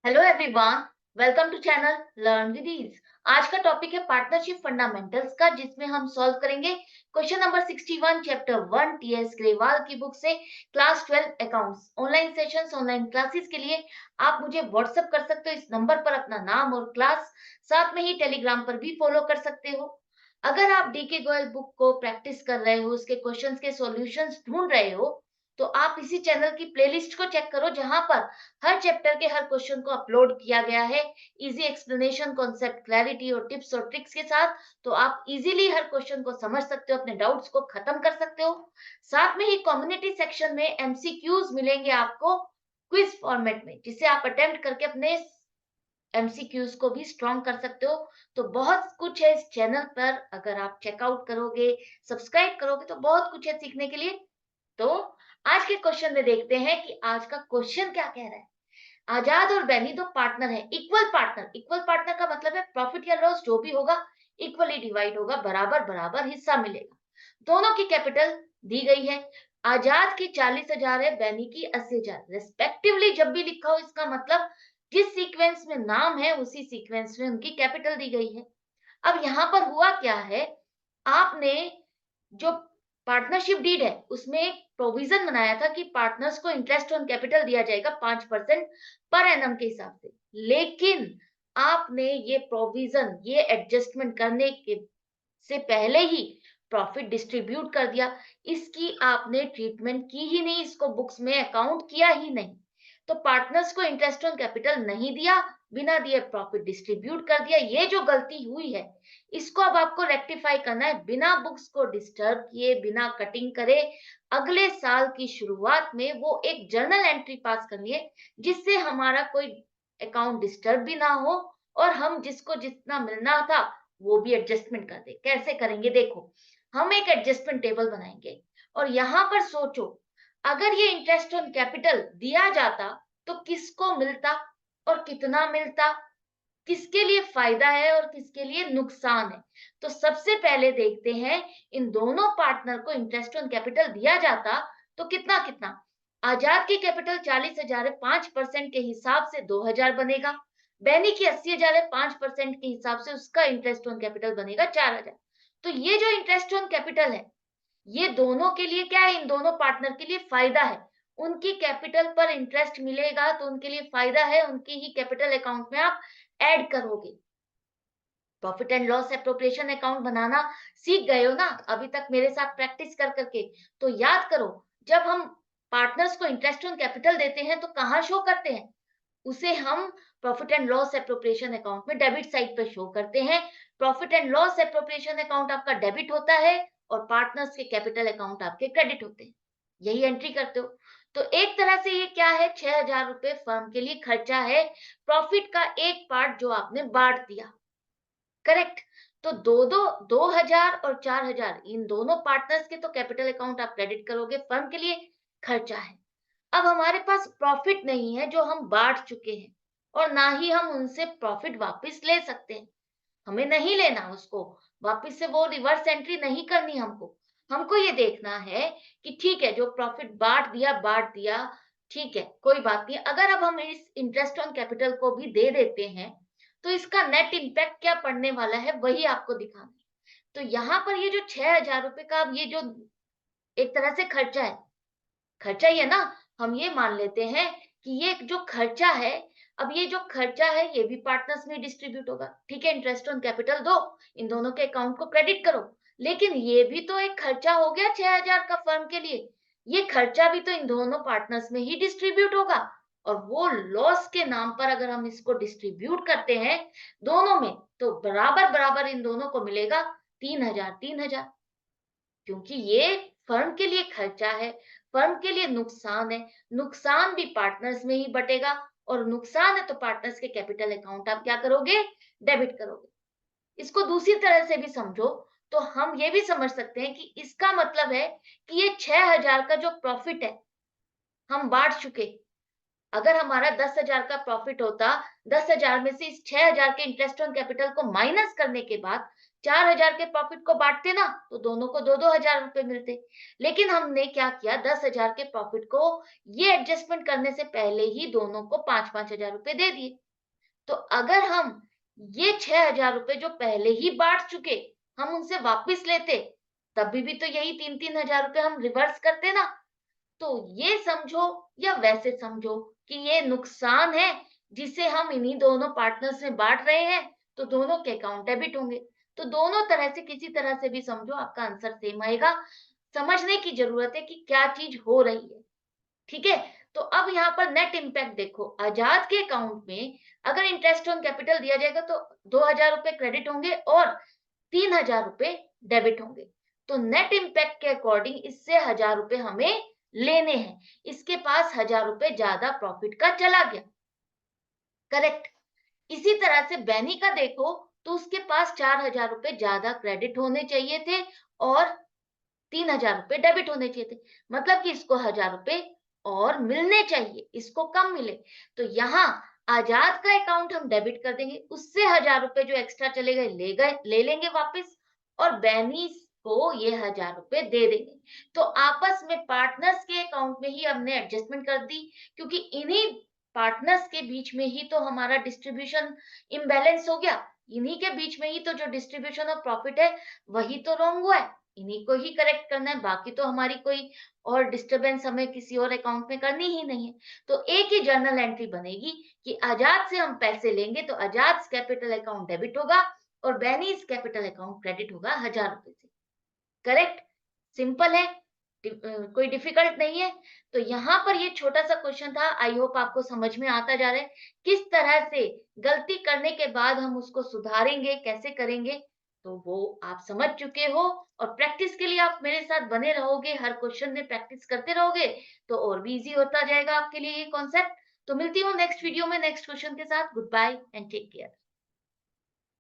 Hello everyone, welcome to channel learn with ease. आज का topic है पार्टनरशिप फंडामेंटल्स का, जिसमें हम सॉल्व करेंगे question number 61 chapter 1 TS Grewal की बुक से class 12 accounts. Online sessions, online classes के लिए आप मुझे व्हाट्सएप कर सकते हो इस नंबर पर अपना नाम और क्लास, साथ में ही टेलीग्राम पर भी फॉलो कर सकते हो। अगर आप डीके गोयल बुक को प्रैक्टिस कर रहे हो, उसके क्वेश्चंस के सॉल्यूशंस ढूंढ रहे हो, तो आप इसी चैनल की प्लेलिस्ट को चेक करो, जहां पर हर चैप्टर के हर क्वेश्चन को अपलोड किया गया है इजी एक्सप्लेनेशन, कॉन्सेप्ट क्लैरिटी और टिप्स और ट्रिक्स के साथ। तो आप इजीली हर क्वेश्चन को समझ सकते हो, अपने डाउट्स को खत्म कर सकते हो। साथ में ही कम्युनिटी सेक्शन में एमसीक्यूज मिलेंगे आपको क्विज फॉर्मेट में, जिसे आप अटेम्प्ट करके अपने एमसीक्यूज को भी स्ट्रॉन्ग कर सकते हो। तो बहुत कुछ है इस चैनल पर, अगर आप चेकआउट करोगे, सब्सक्राइब करोगे, तो बहुत कुछ है सीखने के लिए। तो आज के क्वेश्चन में देखते हैं कि आज का क्वेश्चन क्या कह रहा है। आजाद और बेनी दो पार्टनर है, इक्वल पार्टनर। इक्वल पार्टनर का मतलब है प्रॉफिट या लॉस जो भी होगा इक्वली डिवाइड होगा, बराबर बराबर हिस्सा मिलेगा। दोनों की कैपिटल दी गई है। आजाद की 40,000 है, बेनी की 80,000 रेस्पेक्टिवली। जब भी लिखा हो इसका मतलब जिस सीक्वेंस में नाम है उसी सीक्वेंस में उनकी कैपिटल दी गई है। अब यहाँ पर हुआ क्या है, आपने जो पार्टनरशिप डीड है उसमें एक प्रोविजन बनाया था कि पार्टनर्स को इंटरेस्ट ऑन कैपिटल दिया जाएगा 5% पर एनम के हिसाब से। लेकिन आपने ये प्रोविजन, ये एडजस्टमेंट करने के से पहले ही प्रॉफिट डिस्ट्रीब्यूट कर दिया। इसकी आपने ट्रीटमेंट की ही नहीं, इसको बुक्स में अकाउंट किया ही नहीं। तो पार्टनर्स को इंटरेस्ट ऑन कैपिटल नहीं दिया, बिना दिए प्रॉफिट डिस्ट्रीब्यूट कर दिया। ये जो गलती हुई है, इसको अब आपको रेक्टिफाई करना है, बिना बुक्स को डिस्टर्ब किए, बिना कटिंग करे। अगले साल की शुरुआत में वो एक जर्नल एंट्री पास करनी है, जिससे हमारा कोई अकाउंट डिस्टर्ब भी ना हो और हम जिसको जितना मिलना था वो भी एडजस्टमेंट कर दे। कैसे करेंगे देखो, हम एक एडजस्टमेंट टेबल बनाएंगे और यहाँ पर सोचो, अगर ये इंटरेस्ट ऑन कैपिटल दिया जाता तो किसको मिलता और कितना मिलता, किसके लिए फायदा है और किसके लिए नुकसान है। तो सबसे पहले देखते हैं, इन दोनों पार्टनर को इंटरेस्ट ऑन कैपिटल दिया जाता तो कितना कितना। आजाद की कैपिटल 40,000 है, 5% के हिसाब से 2,000 बनेगा। बैनी की 80,000 है, 5% के हिसाब से उसका इंटरेस्ट ऑन कैपिटल बनेगा 4,000। तो ये जो इंटरेस्ट ऑन कैपिटल है, ये दोनों के लिए क्या है, इन दोनों पार्टनर के लिए फायदा है। उनकी कैपिटल पर इंटरेस्ट मिलेगा तो उनके लिए फायदा है, उनकी ही कैपिटल अकाउंट में आप ऐड करोगे। Profit and loss appropriation account बनाना सीख गए हो ना अभी तक मेरे साथ प्रैक्टिस कर करके। तो याद करो, जब हम पार्टनर्स को इंटरेस्ट ऑन कैपिटल देते हैं तो कहाँ शो करते हैं, उसे हम profit and loss appropriation account में डेबिट साइड पर शो करते हैं। Profit and loss appropriation account आपका डेबिट होता है और पार्टनर्स के कैपिटल अकाउंट आपके क्रेडिट होते हैं। यही एंट्री करते हो। तो एक तरह से ये क्या है, 6,000 रुपए फर्म के लिए खर्चा है, प्रॉफिट का एक पार्ट जो आपने बांट दिया। करेक्ट। तो दो दो 2,000 और 4,000 इन दोनों पार्टनर्स के तो कैपिटल अकाउंट आप क्रेडिट करोगे, फर्म के लिए खर्चा है। अब हमारे पास प्रॉफिट नहीं है जो हम बांट चुके हैं, और ना ही हम उनसे प्रॉफिट वापस ले सकते हैं। हमें नहीं लेना उसको वापस से, वो रिवर्स एंट्री नहीं करनी हमको। हमको ये देखना है कि ठीक है, जो प्रॉफिट बांट दिया, ठीक है, कोई बात नहीं। अगर अब हम इस इंटरेस्ट ऑन कैपिटल को भी दे देते हैं तो इसका नेट इम्पैक्ट क्या पड़ने वाला है, वही आपको दिखाना है। तो यहाँ पर ये जो 6,000 रुपए का, अब ये जो एक तरह से खर्चा है, खर्चा ही है ना। हम ये मान लेते हैं कि ये जो खर्चा है, अब ये जो खर्चा है ये भी पार्टनर्स में डिस्ट्रीब्यूट होगा। ठीक है, इंटरेस्ट ऑन कैपिटल दो, इन दोनों के अकाउंट को क्रेडिट करो। लेकिन ये भी तो एक खर्चा हो गया 6,000 का फर्म के लिए। ये खर्चा भी तो इन दोनों पार्टनर्स में ही डिस्ट्रीब्यूट होगा, और वो लॉस के नाम पर अगर हम इसको डिस्ट्रीब्यूट करते हैं दोनों में, तो बराबर बराबर इन दोनों को मिलेगा 3,000 3,000। क्योंकि ये फर्म के लिए खर्चा है, फर्म के लिए नुकसान है, नुकसान भी पार्टनर्स में ही बटेगा, और नुकसान है तो पार्टनर्स के कैपिटल अकाउंट आप क्या करोगे, डेबिट करोगे। इसको दूसरी तरह से भी समझो, तो हम ये भी समझ सकते हैं कि इसका मतलब है कि ये 6,000 का जो प्रॉफिट है हम बांट चुके। अगर हमारा 10,000 का प्रॉफिट होता, 10,000 में से इस 6,000 के इंटरेस्ट ऑन कैपिटल को माइनस करने के बाद 4,000 के प्रॉफिट को बांटते ना तो दोनों को 2-2 हजार रुपए मिलते। लेकिन हमने क्या किया, 10,000 के प्रॉफिट को ये एडजस्टमेंट करने से पहले ही दोनों को 5-5 हजार रुपए दे दिए। तो अगर हम ये 6,000 रुपए जो पहले ही बांट चुके, हम उनसे वापस लेते, तभी भी तो यही 3-3 हजार रुपए हम रिवर्स करते ना। तो ये समझो या वैसे समझो कि ये नुकसान है जिसे हम इन्हीं दोनों पार्टनर्स में बांट रहे हैं, तो दोनों के अकाउंट डेबिट होंगे। तो दोनों तरह से किसी तरह से भी समझो, आपका आंसर सेम आएगा। समझने की जरूरत है कि क्या चीज हो रही है। ठीक है, तो अब यहाँ पर नेट इम्पैक्ट देखो, आजाद के अकाउंट में अगर इंटरेस्ट ऑन कैपिटल दिया जाएगा तो 2,000 रुपए क्रेडिट होंगे और 3,000 रुपए डेबिट होंगे। तो नेट इम्पैक्ट के अकॉर्डिंग इससे 1,000 रुपए हमें लेने हैं। इसके पास 1,000 रुपए ज्यादा प्रॉफिट का चला गया, करेक्ट। इसी तरह से बैनी का देखो, तो उसके पास 4,000 रुपए ज्यादा क्रेडिट होने चाहिए थे और 3,000 रुपए डेबिट होने चाहिए थे। मतलब कि इसको 1,000 रुपए और मिलने चाहिए, इसको कम मिले। तो यहाँ आजाद का अकाउंट हम डेबिट कर देंगे, उससे 1,000 रुपए जो एक्स्ट्रा चले गए ले लेंगे वापस, और बैनी को ये 1,000 रुपए दे देंगे। तो आपस में पार्टनर्स के अकाउंट में ही हमने एडजस्टमेंट कर दी, क्योंकि इन्हीं पार्टनर्स के बीच में ही तो हमारा डिस्ट्रीब्यूशन इम्बैलेंस हो गया। इन्हीं के बीच में ही तो जो डिस्ट्रीब्यूशन ऑफ प्रॉफिट है वही तो रॉन्ग हुआ है। इन्हीं को ही करेक्ट करना है, बाकी तो हमारी कोई और डिस्टरबेंस हमें किसी और अकाउंट में करनी ही नहीं है। तो एक ही जर्नल एंट्री बनेगी कि आजाद से हम पैसे लेंगे तो आजाद कैपिटल अकाउंट डेबिट होगा और बैनीज कैपिटल अकाउंट क्रेडिट होगा 1,000 रुपए से। करेक्ट, सिंपल है, कोई डिफिकल्ट नहीं है। तो यहाँ पर ये छोटा सा क्वेश्चन था, आई होप आपको समझ में आता जा रहा है किस तरह से गलती करने के बाद हम उसको सुधारेंगे, कैसे करेंगे। तो वो आप समझ चुके हो, और प्रैक्टिस के लिए आप मेरे साथ बने रहोगे, हर क्वेश्चन में प्रैक्टिस करते रहोगे तो और भी इजी होता जाएगा आपके लिए ये कॉन्सेप्ट। तो मिलती हूँ नेक्स्ट वीडियो में नेक्स्ट क्वेश्चन के साथ। Goodbye and take care.